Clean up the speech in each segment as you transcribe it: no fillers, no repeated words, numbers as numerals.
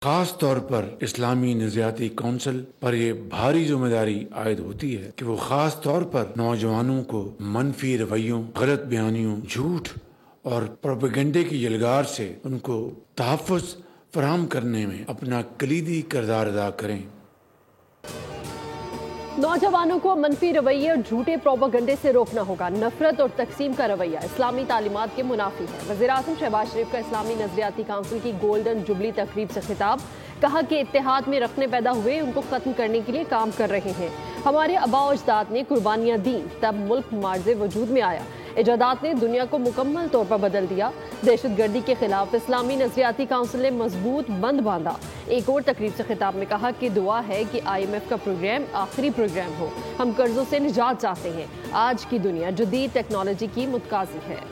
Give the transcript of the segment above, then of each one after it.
खास तौर पर इस्लामी नज़रियाती काउंसिल पर यह भारी जिम्मेदारी आयद होती है कि वो खास तौर पर नौजवानों को मनफी रवैयों, गलत बयानियों, झूठ और प्रोपेगेंडे की यलगार से उनको तहफ़्फ़ुज़ फराहम करने में अपना कलीदी किरदार अदा करें। नौजवानों को मनफी रवैये और झूठे प्रोपेगेंडे से रोकना होगा। नफरत और तकसीम का रवैया इस्लामी तालीमात के मुनाफी है। वज़ीर-ए-आज़म शहबाज शरीफ का इस्लामी नज़रियाती काउंसिल की गोल्डन जुबली तकरीब से खिताब। कहा कि इत्तेहाद में रखने पैदा हुए उनको खत्म करने के लिए काम कर रहे हैं। हमारे आबा और अजदाद ने कुर्बानियां दी तब मुल्क मार्ज़े वजूद में आया। इजादात ने दुनिया को मुकम्मल तौर पर बदल दिया। दहशत गर्दी के खिलाफ इस्लामी नज़रियाती काउंसिल ने मजबूत बंद बांधा। एक और तकरीब से खिताब में कहा कि दुआ है कि IMF का प्रोग्राम आखिरी प्रोग्राम हो। हम कर्जों से निजात चाहते हैं। आज की दुनिया जदीद टेक्नोलॉजी की मुतकाज़ी है।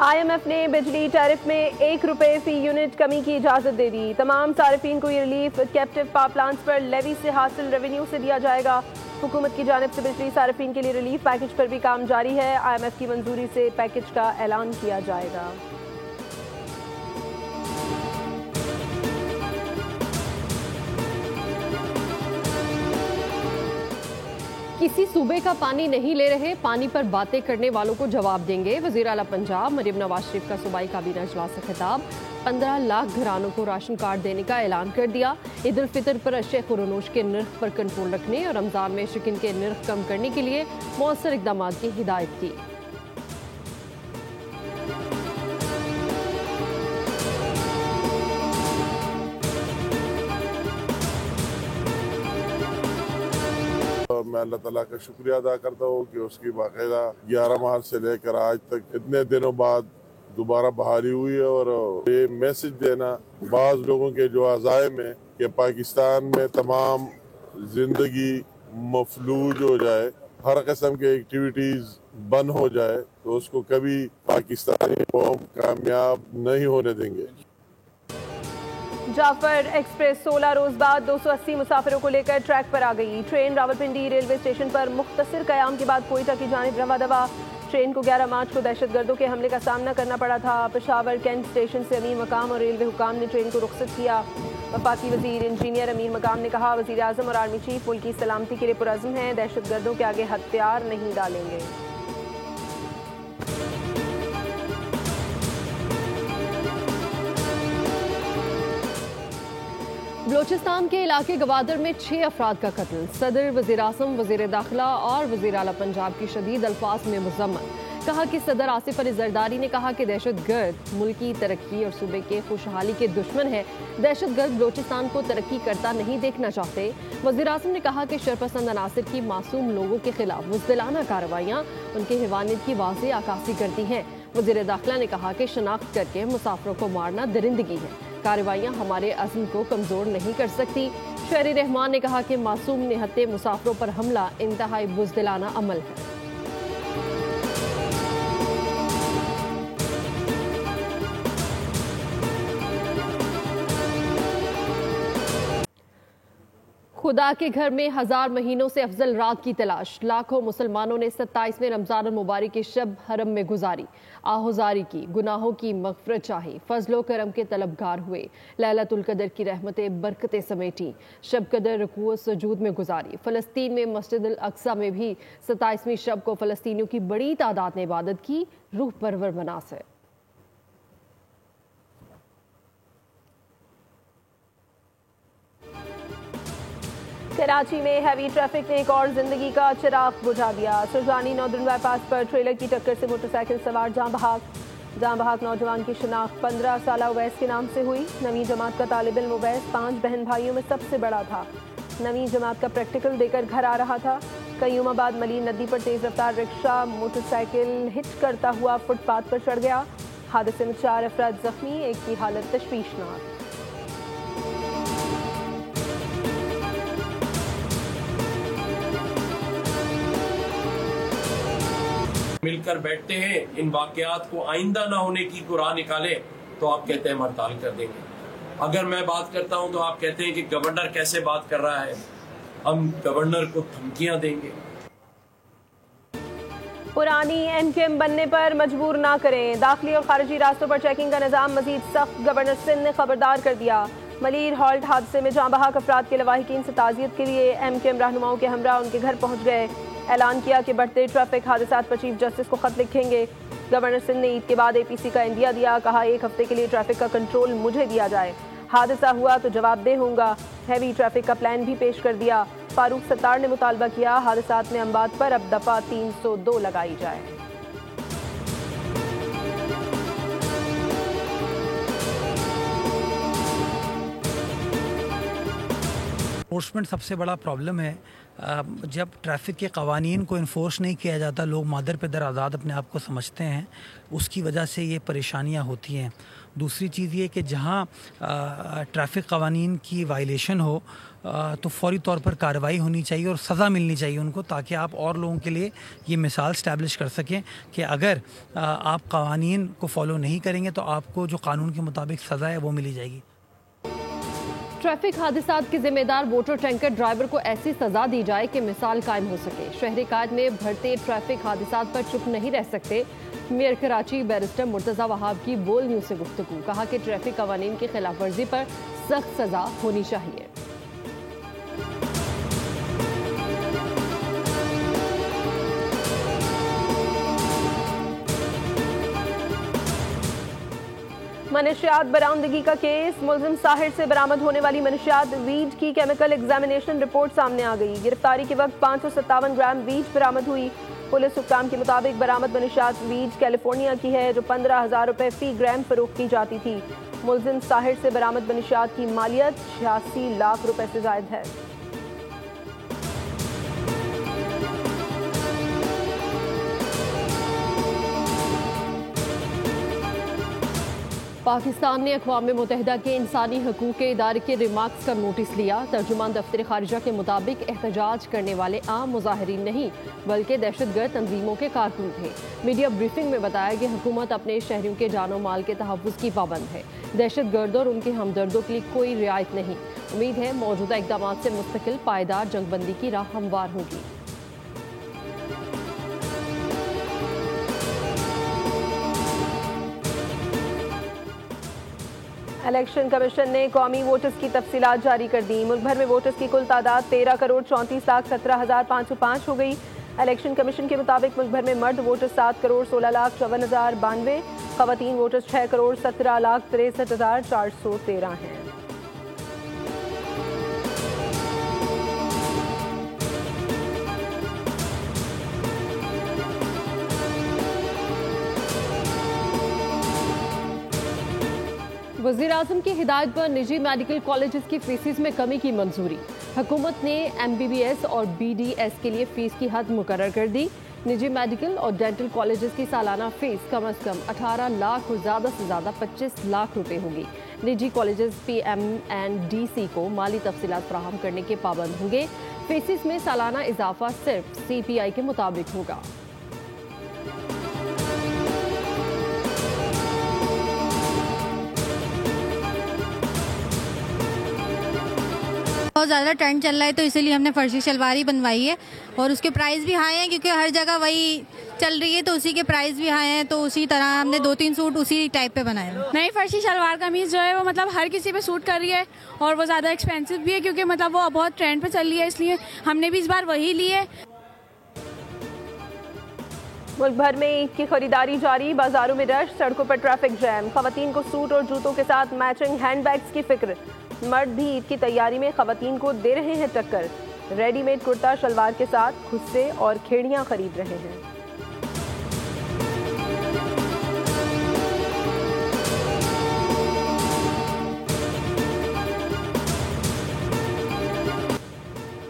IMF ने बिजली टैरिफ में ₹1 फी यूनिट कमी की इजाजत दे दी। तमाम सार्फिन को ये रिलीफ कैप्टिव पावर प्लांट्स पर लेवी से हासिल रेवेन्यू से दिया जाएगा। हुकूमत की जानिब से बिजली सार्फिन के लिए रिलीफ पैकेज पर भी काम जारी है। IMF की मंजूरी से पैकेज का ऐलान किया जाएगा। किसी सूबे का पानी नहीं ले रहे, पानी पर बातें करने वालों को जवाब देंगे। वज़ीर आला पंजाब मरियम नवाज शरीफ का सूबाई काबीना इजलास से खिताब। 15 लाख घरानों को राशन कार्ड देने का ऐलान कर दिया। ईद उल फितर पर अशे खुरनोश के निर्ख पर कंट्रोल रखने और रमजान में शिकन के निर्ख कम करने के लिए मौसर इकदाम की हिदायत की। मैं अल्लाह ताला का शुक्रिया अदा करता हूँ कि उसकी बाकायदा 11 मार्च से लेकर आज तक इतने दिनों बाद दोबारा बहाली हुई है। और ये मैसेज देना बाज़ लोगों के जो अज़ाइम है कि पाकिस्तान में तमाम जिंदगी मफलूज हो जाए, हर किस्म की एक्टिविटीज़ बंद हो जाए, तो उसको कभी पाकिस्तानी कौम कामयाब नहीं होने देंगे। जाफर एक्सप्रेस 16 रोज बाद 280 मुसाफिरों को लेकर ट्रैक पर आ गई। ट्रेन रावलपिंडी रेलवे स्टेशन पर मुख्तसर कयाम के बाद कोयटा की जानिब रवा दवा। ट्रेन को 11 मार्च को दहशतगर्दों के हमले का सामना करना पड़ा था। पेशावर कैंट स्टेशन से अमीर मकाम और रेलवे हुकाम ने ट्रेन को रुखसत किया। वफाकी वजीर इंजीनियर अमीर मकाम ने कहा, वजीर आजम और आर्मी चीफ मुल्क की सलामती के लिए पुरअज़्म हैं, दहशतगर्दों के आगे हथियार नहीं डालेंगे। बलोचिस्तान के इलाके गवादर में 6 अफराद का कत्ल। सदर, वज़ीर-ए-आज़म, वज़ीर दाखिला और वज़ीर आला पंजाब की शदीद अल्फाज में मुज़म्मत। कहा कि सदर आसिफ अली जरदारी ने कहा कि दहशतगर्द मुल्की तरक्की और सूबे के खुशहाली के दुश्मन है। दहशतगर्द बलोचिस्तान को तरक्की करता नहीं देखना चाहते। वज़ीर-ए-आज़म ने कहा कि शरपसंद अनासिर की मासूम लोगों के खिलाफ बुज़दिलाना कार्रवाइयाँ उनके हिवानियत की वाज़ेह अक्कासी करती हैं। वज़ीर दाखिला ने कहा कि शनाख्त करके मुसाफिरों को मारना दरिंदगी है। कार्रवाइयाँ हमारे अज़्म को कमज़ोर नहीं कर सकती। शहरी रहमान ने कहा कि मासूम निहत्ते मुसाफिरों पर हमला इंतहाई बुज़दिलाना अमल है। खुदा के घर में 1000 महीनों से अफजल रात की तलाश। लाखों मुसलमानों ने 27वें रमजान मुबारक की शब हरम में गुजारी, आहुजारी की, गुनाहों की मगफरत चाही, फजलो करम के तलबगार हुए, लैलतुल कदर की रहमतें बरकतें समेटी, शब कदर रुकू सजूद में गुजारी। फ़लस्तीन में मस्जिद अल अक्सा में भी 27वीं शब को फ़लस्तीनियों की बड़ी तादाद ने इबादत की। रूह परवर मनासिर। कराची में हैवी ट्रैफिक ने एक और जिंदगी का चिराग बुझा दिया। सुरजानी नॉर्दर्न बाईपास पर ट्रेलर की टक्कर से मोटरसाइकिल सवार जाँ बहाक नौजवान की शिनाख्त 15 साला उवैस के नाम से हुई। 9वीं जमात का तालिब इल्म उवैस 5 बहन भाइयों में सबसे बड़ा था। 9वीं जमात का प्रैक्टिकल देकर घर आ रहा था। कईयों बाद मलीन नदी पर तेज रफ्तार रिक्शा मोटरसाइकिल हिट करता हुआ फुटपाथ पर चढ़ गया। हादसे में 4 अफराद जख्मी, एक की हालत तशवीशनाक। मिलकर बैठते हैं, इन वाकयात को आइंदा ना होने की को राह निकाले, तो आप कहते हैं हम हड़ताल कर देंगे। अगर मैं बात करता हूं तो आप कहते हैं कि गवर्नर कैसे बात कर रहा है, हम गवर्नर को धमकियां देंगे। पुरानी एमकेएम बनने पर मजबूर ना करें, दाखिली और खारिजी रास्तों पर चेकिंग का निजाम मजीद सख्त, गवर्नर सिंध ने खबरदार कर दिया। मलीर हॉल्ट हादसे में जाँ बहक अफराद के लवाहिकीन से ताज़ियत के लिए एमकेएम रहनुमाओं के हमरा उनके घर पहुँच गए। ऐलान किया कि बढ़ते ट्रैफिक हादसात पर चीफ जस्टिस को खत लिखेंगे। गवर्नर सिंध ने ईद के बाद एपीसी का इंदिया दिया, कहा 1 हफ्ते के लिए ट्रैफिक का कंट्रोल मुझे दिया जाए, हादसा हुआ तो जवाबदेह होऊंगा। हैवी ट्रैफिक का प्लान भी पेश कर दिया। फारूक सत्तार ने मुतालबा किया हादसात में अमवात पर अब दफा 302 लगाई जाए। एनफोर्समेंट सबसे बड़ा प्रॉब्लम है। जब ट्रैफिक के कवानीन को इन्फोर्स नहीं किया जाता, लोग मादर पे दर आज़ाद अपने आप को समझते हैं, उसकी वजह से ये परेशानियां होती हैं। दूसरी चीज़ ये कि जहाँ ट्रैफिक कवानीन की वायलेशन हो तो फौरी तौर पर कार्रवाई होनी चाहिए और सज़ा मिलनी चाहिए उनको, ताकि आप और लोगों के लिए ये मिसाल स्टैब्लिश कर सकें कि अगर आप कवानीन को फॉलो नहीं करेंगे तो आपको जो कानून के मुताबिक सज़ा है वो मिली जाएगी। ट्रैफिक हादसात के जिम्मेदार वोटर टैंकर ड्राइवर को ऐसी सजा दी जाए कि मिसाल कायम हो सके। शहरी कायद में बढ़ते ट्रैफिक हादसात पर चुप नहीं रह सकते। मेयर कराची बैरिस्टर मुर्तजा वहाब की बोल न्यूज़ से गुफ्तगू, कहा कि ट्रैफिक कवानीन की खिलाफ वर्जी पर सख्त सजा होनी चाहिए। मनशियात बरामदगी का केस, मुलजिम साहिर से बरामद होने वाली मनशियात वीड की केमिकल एग्जामिनेशन रिपोर्ट सामने आ गई। गिरफ्तारी के वक्त 557 ग्राम वीड बरामद हुई। पुलिस हुक्काम के मुताबिक बरामद मनशियात वीड कैलिफोर्निया की है, जो 15,000 रुपए फी ग्राम फरोख्त की जाती थी। मुलजिम साहिर से बरामद मनशियात की मालियत 86 लाख रुपए से जायद है। पाकिस्तान ने अक़वाम मुत्तहिदा के इंसानी हकूक़ के इदारे के रिमार्क्स का नोटिस लिया। तर्जुमान दफ्तर खारिजा के मुताबिक एहतजाज करने वाले आम मुजाहिरीन नहीं बल्कि दहशतगर्द तंजीमों के कारकुन थे। मीडिया ब्रीफिंग में बताया कि हुकूमत अपने शहरियों के जानो माल के तहफ़्फ़ुज़ की पाबंद है। दहशतगर्दों और उनके हमदर्दों के लिए कोई रियायत नहीं। उम्मीद है मौजूदा इक़दाम से मुस्तकिल पायदार जंगबंदी की राह हमवार होगी। इलेक्शन कमीशन ने कौमी वोटर्स की तफसीलात जारी कर दी। मुल्क भर में वोटर्स की कुल तादाद 13,34,17,017 हो गई। इलेक्शन कमीशन के मुताबिक मुल्क भर में मर्द वोटर्स 7,16,54,092, खवातीन वोटर्स 6,17,63,413 हैं। वज़ीर-ए-आज़म की हिदायत पर निजी मेडिकल कॉलेजेस की फीसिस में कमी की मंजूरी। हुकूमत ने MBBS और BDS के लिए फ़ीस की हद मुकर्रर कर दी। निजी मेडिकल और डेंटल कॉलेजेस की सालाना फ़ीस कम अज़ कम 18 लाख और ज़्यादा से ज़्यादा 25 लाख रुपए होगी। निजी कॉलेजेस PMNDC को माली तफसीलात फराहम करने के पाबंद होंगे। फीसिस में सालाना इजाफा सिर्फ CPI के मुताबिक होगा। बहुत ज़्यादा ट्रेंड चल रहा है, तो इसीलिए हमने फर्जी शलवार ही बनवाई है और उसके प्राइस भी हाई हैं, क्योंकि हर जगह वही चल रही है तो उसी के प्राइस भी हाई हैं। तो उसी तरह हमने 2-3 सूट उसी टाइप पे बनाए। नई फर्शी शलवार कमीज जो है वो मतलब हर किसी पे सूट कर रही है और वो ज़्यादा एक्सपेंसिव भी है, क्योंकि मतलब वो बहुत ट्रेंड पे चल रही है, इसलिए हमने भी इस बार वही ली है। मुल्क भर में ईद की खरीदारी जारी, बाजारों में रश, सड़कों पर ट्रैफिक जैम। खवातीन को सूट और जूतों के साथ मैचिंग हैंडबैग्स की फिक्र। मर्द भी ईद की तैयारी में खवातीन को दे रहे हैं टक्कर। रेडीमेड कुर्ता शलवार के साथ खुस्से और खेड़ियां खरीद रहे हैं।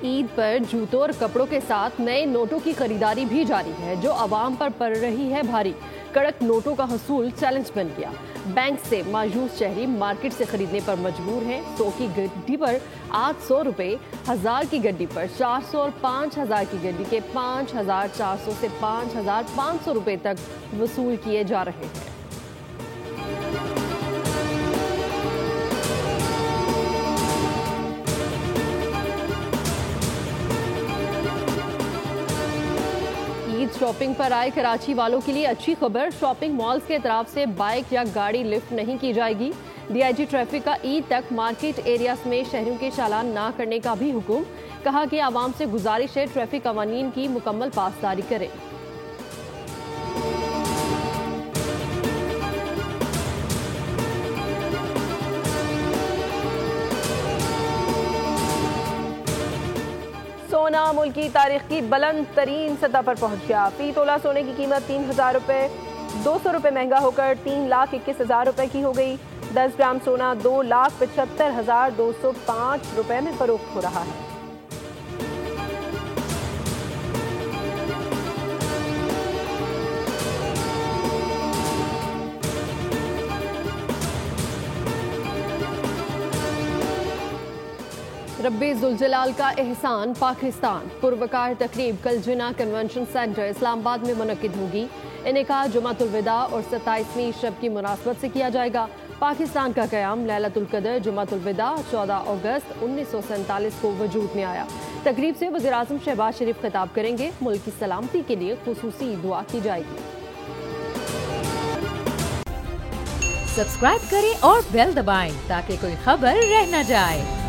ईद पर जूतों और कपड़ों के साथ नए नोटों की खरीदारी भी जारी है, जो आवाम पर पड़ रही है भारी। कड़क नोटों का हसूल चैलेंज बन गया। बैंक से मायूस शहरी मार्केट से खरीदने पर मजबूर हैं। 100 की गड्डी पर 800 रुपये, 1000 की गड्डी पर 400 और 5000 की गड्डी के 5400 से 5500 रुपये तक वसूल किए जा रहे हैं। ईद बाद शॉपिंग पर आए कराची वालों के लिए अच्छी खबर। शॉपिंग मॉल्स के तरफ से बाइक या गाड़ी लिफ्ट नहीं की जाएगी। डीआईजी ट्रैफिक का ईद तक मार्केट एरियाज में शहरों के चालान ना करने का भी हुक्म। कहा कि आवाम से गुजारिश है ट्रैफिक कवानीन की मुकम्मल पासदारी करें। सोना मुल्क की तारीख की बुलंद तरीन सतह पर पहुंच गया। फी तोला सोने की कीमत 3,000 रुपये 200 रुपये महंगा होकर 3,21,000 रुपये की हो गई। 10 ग्राम सोना 2,75,205 रुपये में फरोख्त हो रहा है। रब्बे जुलजलाल का एहसान पाकिस्तान। पुरवकार तकरीब कल जिना कन्वेंशन सेंटर इस्लामाबाद में मुनक्किद होगी। इनेका जुमातुल विदा और 27वीं शब की मुनासबत से किया जाएगा। पाकिस्तान का क़याम लैलतुल क़द्र जुमातुल विदा 14 अगस्त 1947 को वजूद में आया। तकरीब से वज़ीर आज़म शहबाज शरीफ खिताब करेंगे। मुल्क की सलामती के लिए खुसूसी दुआ की जाएगी। सब्सक्राइब करें और बेल दबाएं ताकि कोई खबर रह न जाए।